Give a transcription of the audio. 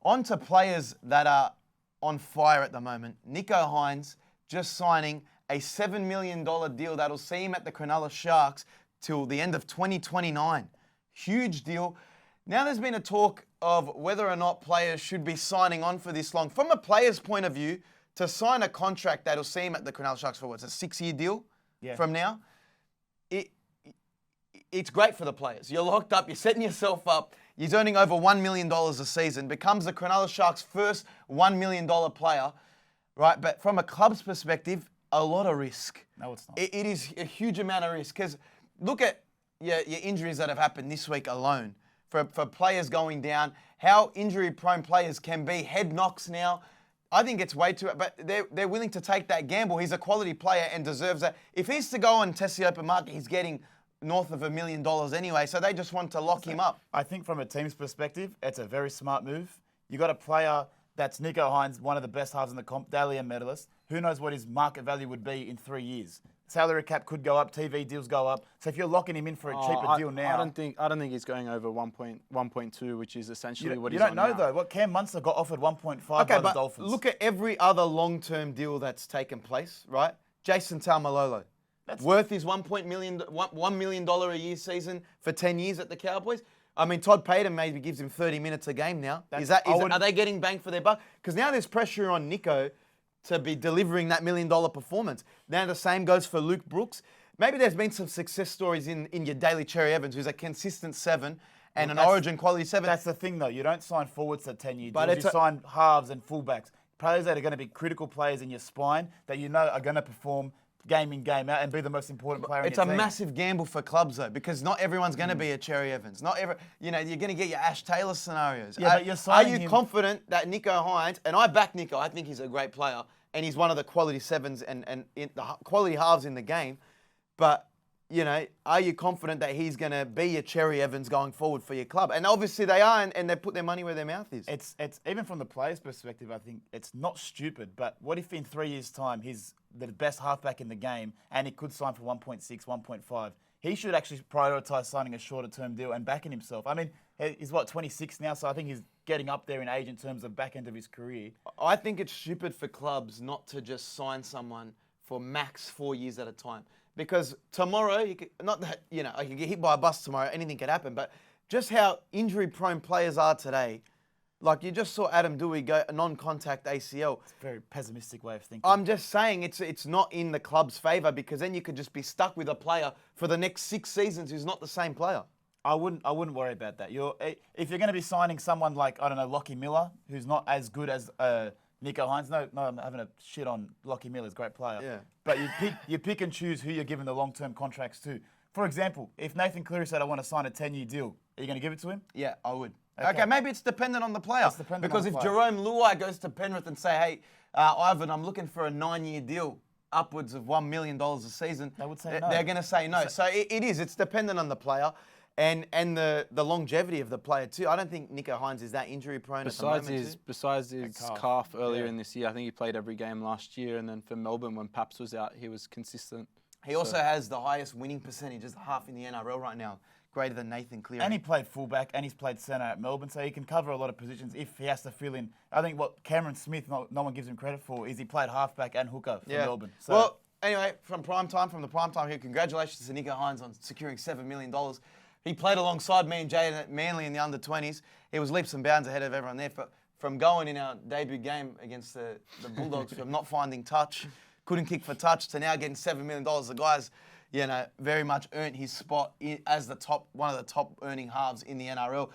On to players that are on fire at the moment. Nicho Hynes just signing a $7 million deal that'll see him at the Cronulla Sharks till the end of 2029. Huge deal. Now there's been a talk of whether or not players should be signing on for this long. From a player's point of view, to sign a contract that'll see him at the Cronulla Sharks for what's a 6-year deal from now, it's great for the players. You're locked up, you're setting yourself up, he's earning over $1 million a season, becomes the Cronulla Sharks' first $1 million player, right? But from a club's perspective, a lot of risk. No, it's not. It is a huge amount of risk because look at your injuries that have happened this week alone. For players going down, how injury-prone players can be. Head knocks now. I think it's way too... But they're willing to take that gamble. He's a quality player and deserves that. If he's to go and test the open market, he's getting north of $1 million anyway, so they just want to lock him up. I think from a team's perspective, it's a very smart move. You got a player that's Nicho Hynes, one of the best halves in the comp, Dahlia medalist. Who knows what his market value would be in 3 years? Salary cap could go up, TV deals go up. So if you're locking him in for a cheaper deal now, I don't think he's going over 1.2, which is essentially what he's on. You don't know now. though. What Cam Munster got offered 1.5 by the Dolphins. Look at every other long-term deal that's taken place, right? Jason Taumalolo. Worth his $1 million a year season for 10 years at the Cowboys. I mean, Todd Payton maybe gives him 30 minutes a game now. Are they getting bang for their buck? Because now there's pressure on Nicho to be delivering that $1 million performance. Now the same goes for Luke Brooks. Maybe there's been some success stories in your Daly Cherry Evans, who's a consistent 7 and an Origin quality 7. That's the thing, though. You don't sign forwards to 10-year deals. You sign halves and fullbacks. Players that are going to be critical players in your spine that you know are going to perform game in, game out and be the most important player in your team. It's a massive gamble for clubs, though, because not everyone's going to be a Cherry Evans. You're going to get your Ash Taylor scenarios. Yeah, but you're signing Are you confident that Nicho Hynes, and I back Nicho, I think he's a great player, and he's one of the quality 7s and the quality halves in the game, but, are you confident that he's going to be your Cherry Evans going forward for your club? And obviously they are, and they put their money where their mouth is. It's even from the player's perspective, I think it's not stupid, but what if in 3 years' time he's the best halfback in the game and he could sign for 1.6, 1.5? He should actually prioritise signing a shorter-term deal and backing himself. I mean, he's 26 now, so I think he's getting up there in age in terms of back end of his career. I think it's stupid for clubs not to just sign someone for max 4 years at a time. Because tomorrow, I can get hit by a bus tomorrow, anything could happen, but just how injury-prone players are today, like you just saw Adam Dewey go a non-contact ACL. It's a very pessimistic way of thinking. I'm just saying it's not in the club's favour because then you could just be stuck with a player for the next 6 seasons who's not the same player. I wouldn't worry about that. If you're going to be signing someone like, I don't know, Lockie Miller, who's not as good as Nicho Hynes. No, I'm having a shit on Lockie Miller. He's a great player. Yeah. But you pick and choose who you're giving the long-term contracts to. For example, if Nathan Cleary said, I want to sign a 10-year deal, are you going to give it to him? Yeah, I would. Okay, maybe it's dependent on the player. Because if player. Jerome Luai goes to Penrith and say, hey, Ivan, I'm looking for a 9-year deal, upwards of $1 million a season, they would say no. They're going to say no. So it's dependent on the player. And the longevity of the player too. I don't think Nicho Hynes is that injury prone at the moment. Besides his calf earlier in this year, I think he played every game last year. And then for Melbourne, when Paps was out, he was consistent. He also has the highest winning percentage as a half in the NRL right now, greater than Nathan Cleary. And he played fullback and he's played centre at Melbourne, so he can cover a lot of positions if he has to fill in. I think what Cameron Smith, no one gives him credit for, is he played halfback and hooker for Melbourne. So. Well, anyway, from the prime time here, congratulations to Nicho Hynes on securing $7 million. He played alongside me and Jay at Manly in the under-20s. He was leaps and bounds ahead of everyone there. From going in our debut game against the Bulldogs, from not finding touch, couldn't kick for touch, to now getting $7 million. The guy's, very much earned his spot as one of the top earning halves in the NRL.